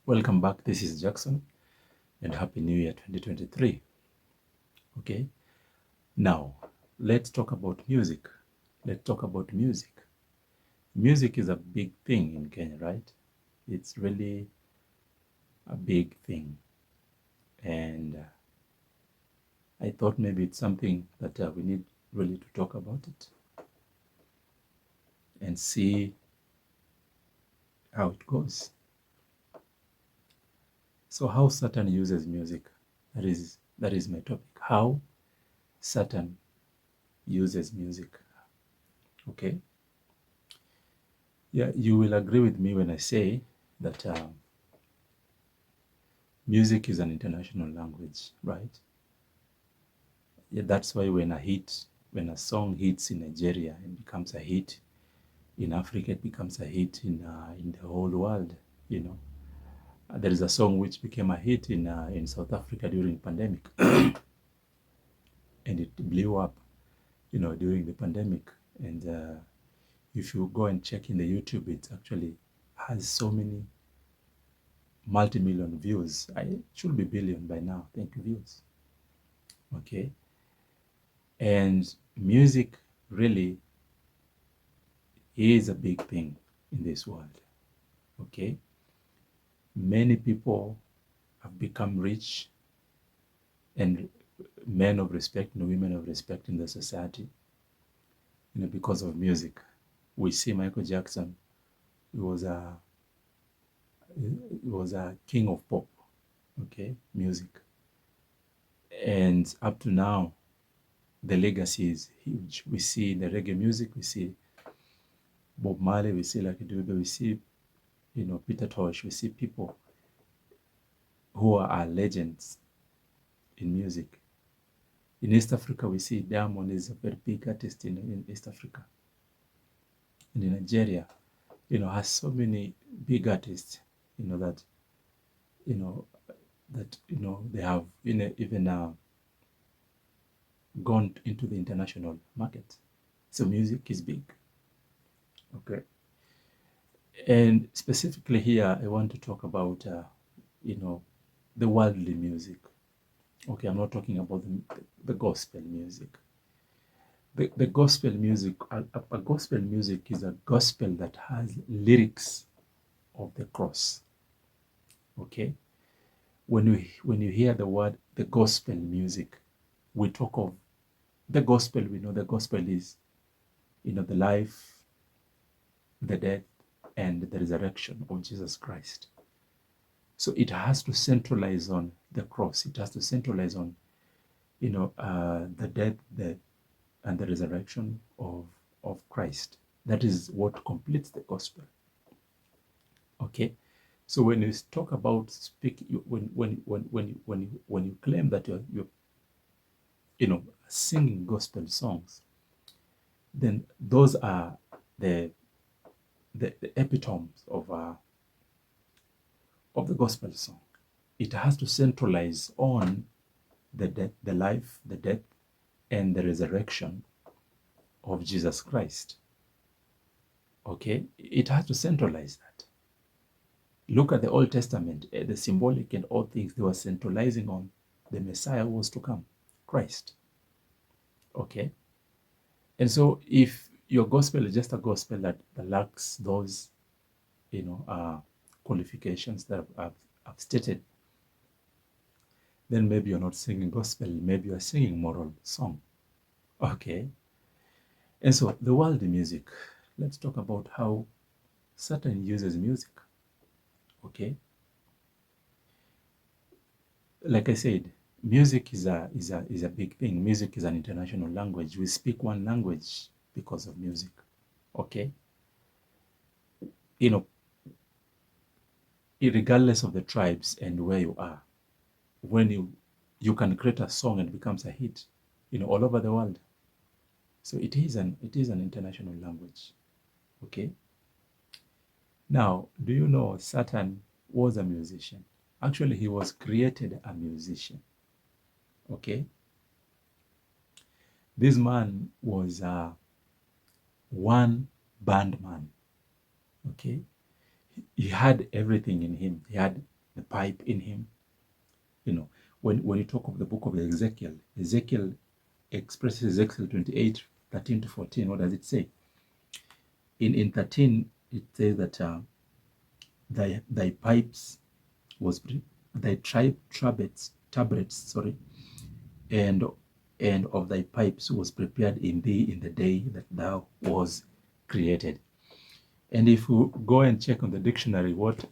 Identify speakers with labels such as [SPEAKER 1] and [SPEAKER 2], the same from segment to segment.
[SPEAKER 1] Welcome back. This is Jackson, and Happy New Year 2023. Okay, now let's talk about music. Let's talk about music. Music is a big thing in Kenya, right? It's really a big thing, and I thought maybe it's something that we need really to talk about it and see how it goes. So, how Satan uses music. That is my topic. How Satan uses music. Okay. Yeah, you will agree with me when I say that music is an international language, right? Yeah, that's why when a song hits in Nigeria, it becomes a hit. In Africa, it becomes a hit in the whole world. You know, there is a song which became a hit in South Africa during pandemic, and it blew up. During the pandemic, and if you go and check in the YouTube, it actually has so many multi-million views. It should be billion by now. Thank you, views. Okay. And music really is a big thing in this world. Okay. Many people have become rich and men of respect and women of respect in the society, because of music. We see Michael Jackson, he was a king of pop, okay, music. And up to now, the legacy is huge. We see in the reggae music, we see Bob Marley, we see Lucky Dube, we see, Peter Tosh, we see people who are legends in music. In East Africa, we see Diamond is a very big artist in East Africa. And in Nigeria, has so many big artists, that, they have even gone into the international market. So music is big. Okay. And specifically here, I want to talk about, the worldly music. Okay, I'm not talking about the gospel music. The gospel music, a gospel music is a gospel that has lyrics of the cross. Okay, when you hear the word the gospel music, we talk of the gospel. We know the gospel is, the life, the death, and the resurrection of Jesus Christ. So it has to centralize on the cross. It has to centralize on, the death, and the resurrection of Christ. That is what completes the gospel. Okay, so when you talk about when you claim that you're singing gospel songs, then those are the epitomes of the gospel song. It has to centralize on the life, the death, and the resurrection of Jesus Christ. Okay, it has to centralize that. Look at the Old Testament, the symbolic and all things, they were centralizing on the Messiah who was to come, Christ. Okay, and so if your gospel is just a gospel that lacks those, qualifications that I've stated, then maybe you're not singing gospel, maybe you're singing moral song. Okay, and so the world music, let's talk about how Satan uses music. Okay, like I said, music is a big thing. Music is an international language. We speak one language because of music. Okay, you know, regardless of the tribes and where you are, when you can create a song and it becomes a hit, all over the world. So it is an international language. Okay. Now, do you know Satan was a musician? Actually, he was created a musician. Okay. This man was one band man. Okay. he had everything in him. He had the pipe in him. You know, when you talk of the book of Ezekiel, Ezekiel expresses Ezekiel 28, 13 to 14. What does it say? In 13, it says that thy pipes was thy tabrets, sorry, and of thy pipes was prepared in thee in the day that thou was created. And if you go and check on the dictionary what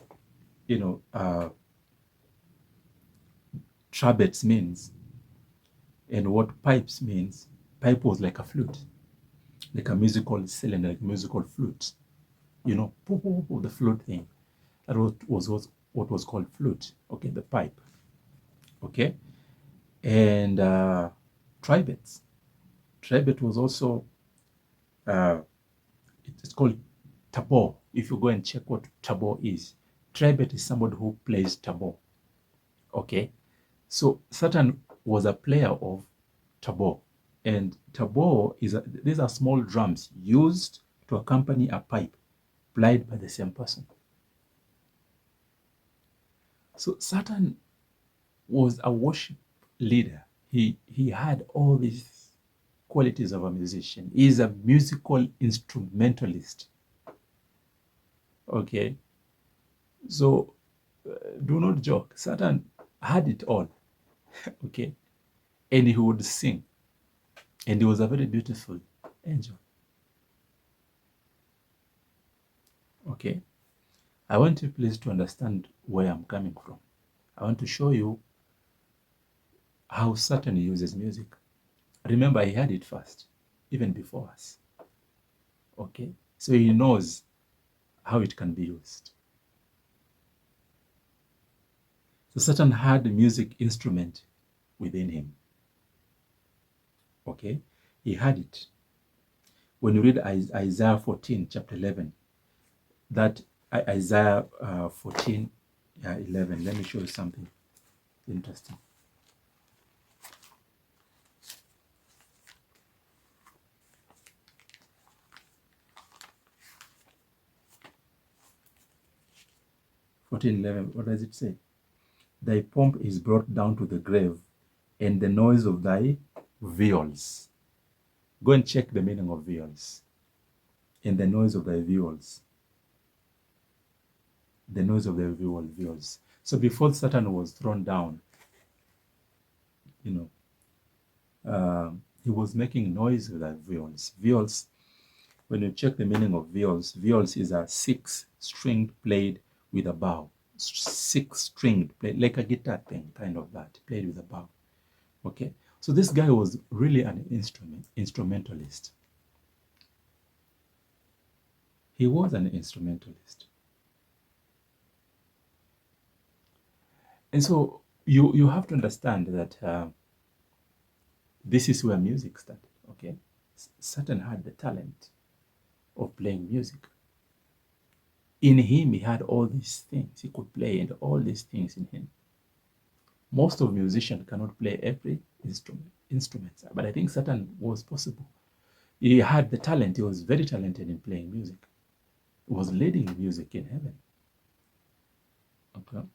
[SPEAKER 1] trumpets means and what pipes means, pipe was like a flute, like a musical cylinder, like a musical flute. The flute thing. That was what was called flute. Okay, the pipe. Okay, and tribets. Tribet was also it's called tabor. If you go and check what tabor is, tribet is somebody who plays tabor. Okay, so Satan was a player of tabor, and tabor these are small drums used to accompany a pipe played by the same person. So Satan was a worship leader. He had all these qualities of a musician. He is a musical instrumentalist. Okay, so do not joke. Satan had it all. Okay, and he would sing, and he was a very beautiful angel. Okay, I want you please to understand where I'm coming from. I want to show you how Satan uses music. Remember, he had it first, even before us. Okay, so he knows how it can be used. So Satan had a music instrument within him. Okay, he had it. When you read Isaiah 14, chapter 11, that Isaiah 14, 11, let me show you something interesting. What does it say? Thy pomp is brought down to the grave, and the noise of thy viols. Go and check the meaning of viols. And the noise of thy viols. The noise of the viols. So before Satan was thrown down, he was making noise with the viols. Viols, when you check the meaning of viols, viols is a six-stringed played with a bow. Six-stringed, like a guitar thing, kind of that, played with a bow. Okay, so this guy was really an instrumentalist. He was an instrumentalist. And so you have to understand that this is where music started, okay? Satan had the talent of playing music. In him, he had all these things. He could play and all these things in him. Most of musicians cannot play every instrument, but I think Satan was possible. He had the talent. He was very talented in playing music. He was leading music in heaven. Okay.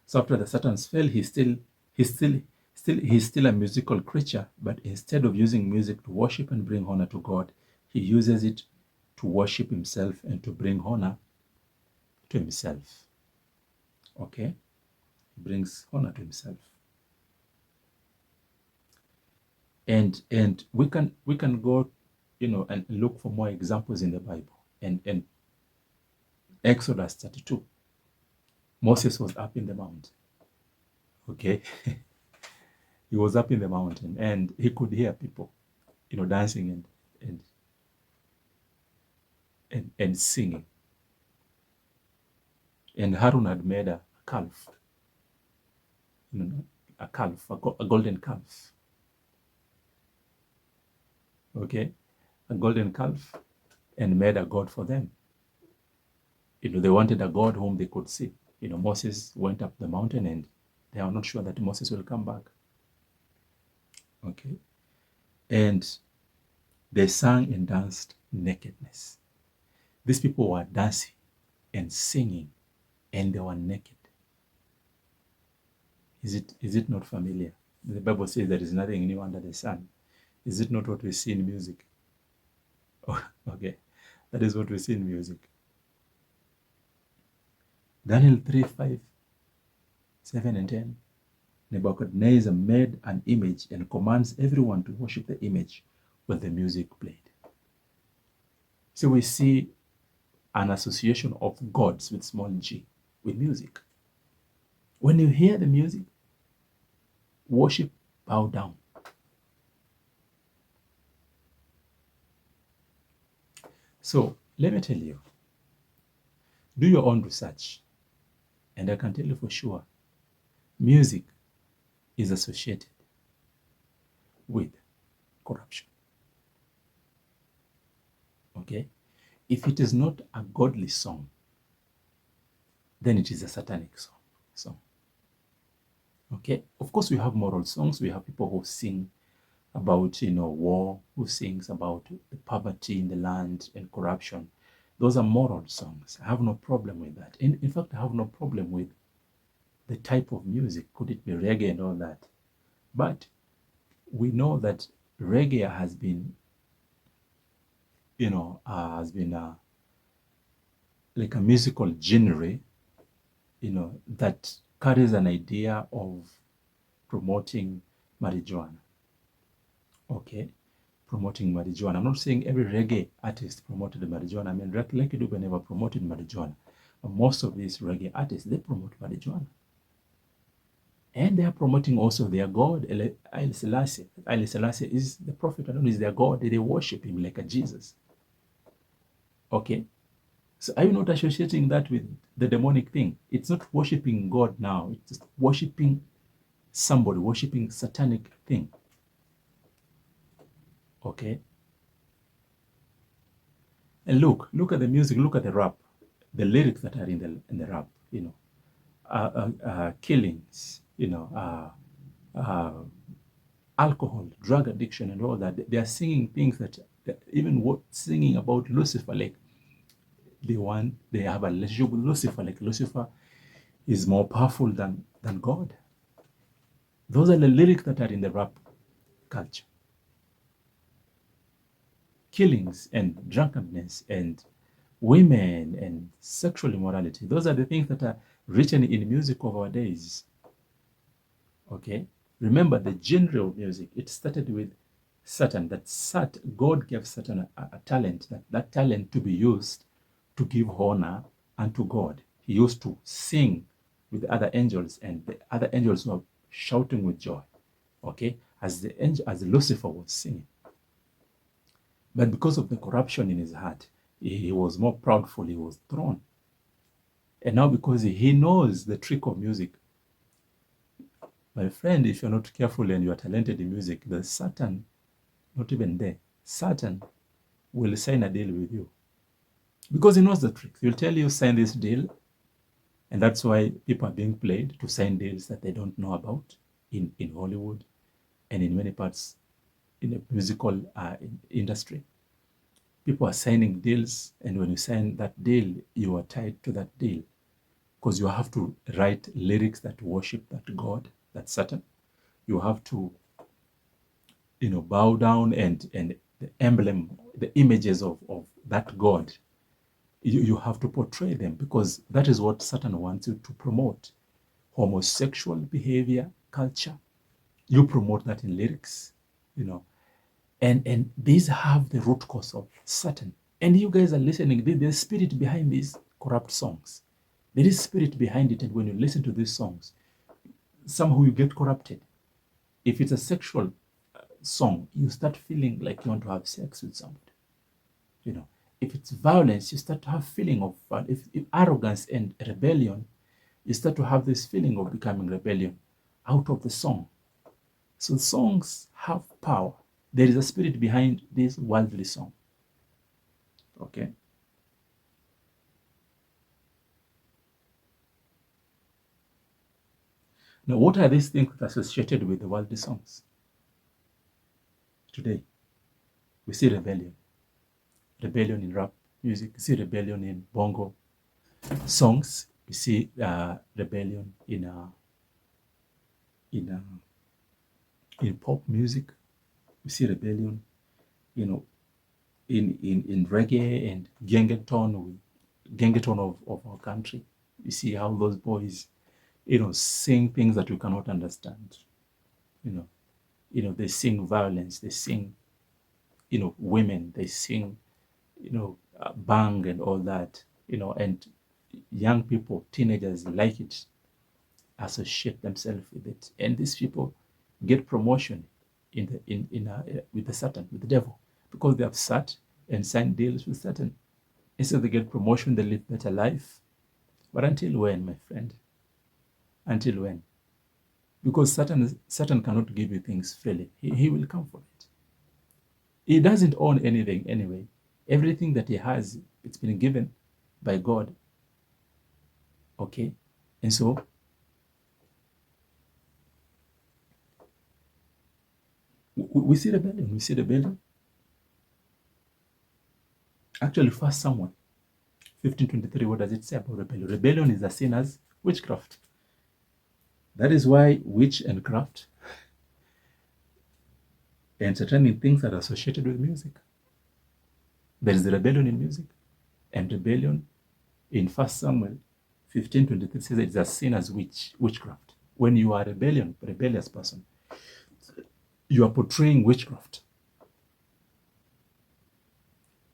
[SPEAKER 1] So after the Satan's fell, he's still a musical creature, but instead of using music to worship and bring honor to God, he uses it to worship himself and to bring honor to himself. Okay? He brings honor to himself. And we can go, and look for more examples in the Bible. And Exodus 32, Moses was up in the mountain. Okay? He was up in the mountain and he could hear people, dancing and singing. And Harun had made a calf, a golden calf. Okay, a golden calf, and made a god for them. They wanted a god whom they could see. Moses went up the mountain and they are not sure that Moses will come back. Okay, and they sang and danced nakedness. These people were dancing and singing, and they were naked. Is it not familiar? The Bible says there is nothing new under the sun. Is it not what we see in music? Oh, okay, that is what we see in music. Daniel 3, 5, 7, and 10. Nebuchadnezzar made an image and commands everyone to worship the image when the music played. So we see an association of gods with small g with music. When you hear the music, worship, bow down. So let me tell you, do your own research, and I can tell you for sure, music is associated with corruption. Okay? If it is not a godly song, then it is a satanic song. Okay? Of course, we have moral songs. We have people who sing about, war, who sings about the poverty in the land and corruption. Those are moral songs. I have no problem with that. In fact, I have no problem with the type of music. Could it be reggae and all that? But we know that reggae has been, like a musical genre, that carries an idea of promoting marijuana. Okay, promoting marijuana. I'm not saying every reggae artist promoted the marijuana. I mean, Lucky Dube never promoted marijuana. But most of these reggae artists, they promote marijuana. And they are promoting also their God, Haile Selassie. Haile Selassie is the prophet, and is their God. They worship him like a Jesus. Okay? So are you not associating that with the demonic thing? It's not worshiping God now. It's just worshiping somebody, worshiping satanic thing. Okay? And look at the music, look at the rap, the lyrics that are in the rap, killings, alcohol, drug addiction, and all that. They are singing things that even singing about Lucifer, like they have a relationship with Lucifer, like Lucifer is more powerful than God. Those are the lyrics that are in the rap culture. Killings and drunkenness and women and sexual immorality. Those are the things that are written in music of our days. Okay? Remember the genre of music, it started with Satan. God gave Satan a talent, that talent to be used to give honor unto God. He used to sing with the other angels, and the other angels were shouting with joy. Okay? As Lucifer was singing. But because of the corruption in his heart, he was more proudful, he was thrown. And now because he knows the trick of music, my friend, if you're not careful and you are talented in music, the Satan, not even there, Satan will sign a deal with you. Because he knows the tricks. He'll tell you, sign this deal. And that's why people are being played to sign deals that they don't know about in Hollywood and in many parts in the musical industry. People are signing deals, and when you sign that deal, you are tied to that deal because you have to write lyrics that worship that God, that Satan. You have to, bow down and the emblem, the images of that God. You have to portray them because that is what Satan wants you to promote. Homosexual behavior, culture. You promote that in lyrics, And these have the root cause of Satan. And you guys are listening, there's spirit behind these corrupt songs. There is spirit behind it, and when you listen to these songs, somehow you get corrupted. If it's a sexual song, you start feeling like you want to have sex with somebody. If it's violence, you start to have feeling of if arrogance and rebellion, you start to have this feeling of becoming rebellion out of the song. So songs have power. There is a spirit behind this worldly song. Okay? Now, what are these things associated with the worldly songs? Today, we see rebellion. Rebellion in rap, music. You see rebellion in bongo songs. You see rebellion in in pop music. You see rebellion, you know, in reggae and gengeton of our country. You see how those boys, sing things that we cannot understand. You know, they sing violence, they sing, women, they sing, bang and all that, and young people, teenagers like it, associate themselves with it, and these people get promotion with the Satan, with the devil, because they have sat and signed deals with Satan. Instead they get promotion, they live better life. But until when, my friend? Until when? Because Satan cannot give you things freely. He will come for it. He doesn't own anything anyway. Everything that he has, it's been given by God. Okay? And so, we see rebellion. We see rebellion. Actually, 1 Samuel 15:23, what does it say about rebellion? Rebellion is the same as witchcraft. That is why witch and craft and satanic things are associated with music. There is rebellion in music, and rebellion in 1 Samuel 15:23 says it's a sin as witchcraft. When you are a rebellious person, you are portraying witchcraft.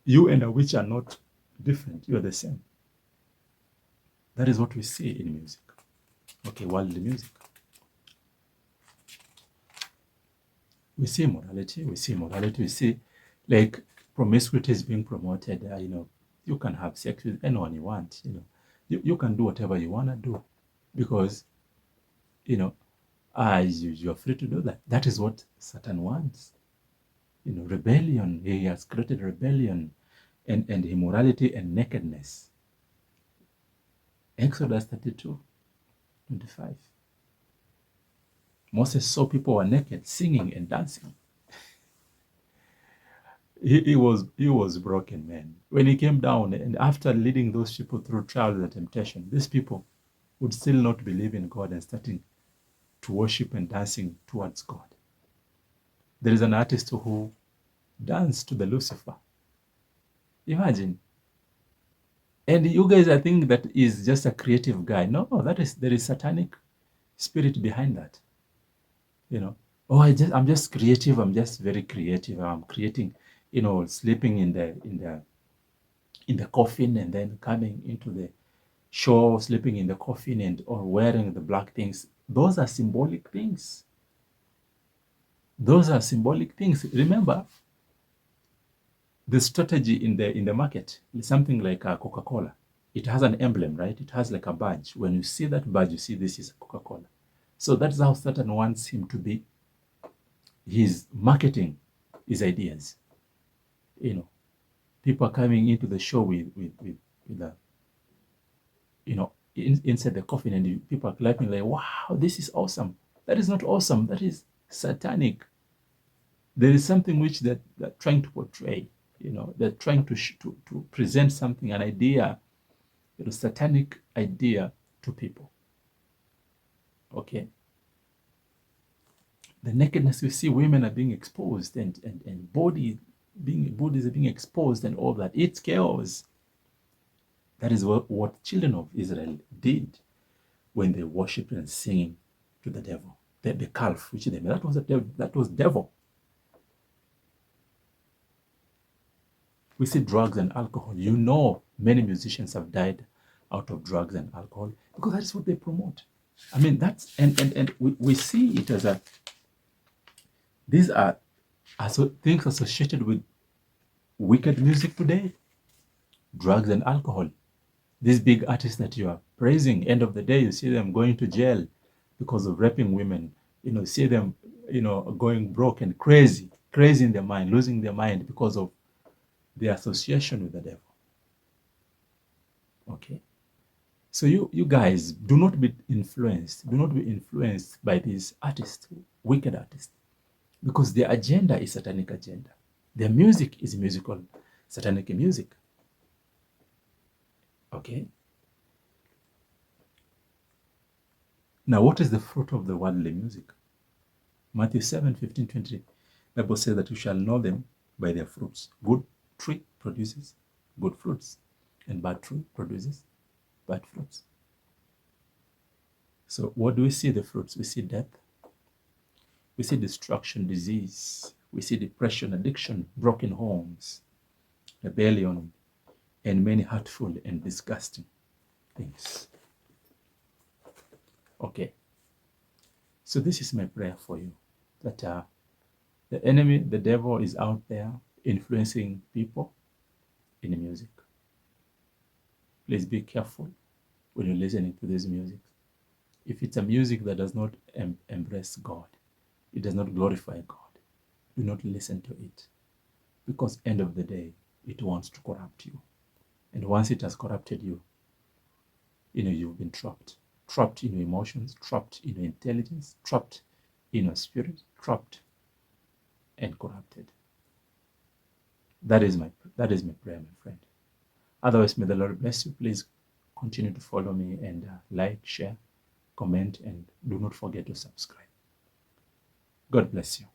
[SPEAKER 1] You and a witch are not different. You are the same. That is what we see in music. Okay, worldly music. We see morality. We see like promiscuity is being promoted. You can have sex with anyone you want. You can do whatever you want to do because, you're free to do that. That is what Satan wants. Rebellion. He has created rebellion and immorality and nakedness. Exodus 32:25. Moses saw people were naked, singing and dancing. He was broken, man. When he came down and after leading those people through trials and temptation, these people would still not believe in God and starting to worship and dancing towards God. There is an artist who danced to the Lucifer. Imagine. And you guys, I think that is just a creative guy. No, there is satanic spirit behind that. I'm just creative. I'm just very creative. I'm creating, sleeping in the coffin and then coming into the show, sleeping in the coffin and or wearing the black things. Those are symbolic things. Remember, the strategy in the market is something like a Coca-Cola. It has an emblem, right? It has like a badge. When you see that badge, you see this is Coca-Cola. So that's how Satan wants him to be. He's marketing his ideas. People are coming into the show with the, inside the coffin, and people are clapping like, wow, this is awesome. That is not awesome. That is satanic. There is something which they're trying to portray. They're trying to present something, an idea, satanic idea to people. Okay. The nakedness, we see women are being exposed and bodies are being exposed and all that. It's chaos. That is what children of Israel did when they worshipped and singing to the devil. The calf, which that was devil. We see drugs and alcohol. Many musicians have died out of drugs and alcohol because that is what they promote. I mean, that's and we see it as these are things associated with wicked music today, drugs and alcohol. These big artists that you are praising, end of the day, you see them going to jail because of raping women. See them, going broke and crazy in their mind, losing their mind because of the association with the devil. Okay. So you guys, do not be influenced by these artists, wicked artists, because their agenda is satanic agenda. Their music is musical, satanic music. Okay. Now, what is the fruit of the worldly music? Matthew 7:15-20. Bible says that you shall know them by their fruits. Good tree produces good fruits, and bad tree produces bad fruits. So what do we see the fruits? We see death. We see destruction, disease. We see depression, addiction, broken homes, rebellion, and many hurtful and disgusting things. Okay. So this is my prayer for you, that the enemy, the devil, is out there influencing people in the music. Please be careful when you're listening to this music. If it's a music that does not embrace God, it does not glorify God, do not listen to it. Because end of the day, it wants to corrupt you. And once it has corrupted you, you've been trapped. Trapped in your emotions, trapped in your intelligence, trapped in your spirit, trapped and corrupted. That is my prayer, my friend. Otherwise, may the Lord bless you. Please continue to follow me and like, share, comment, and do not forget to subscribe. God bless you.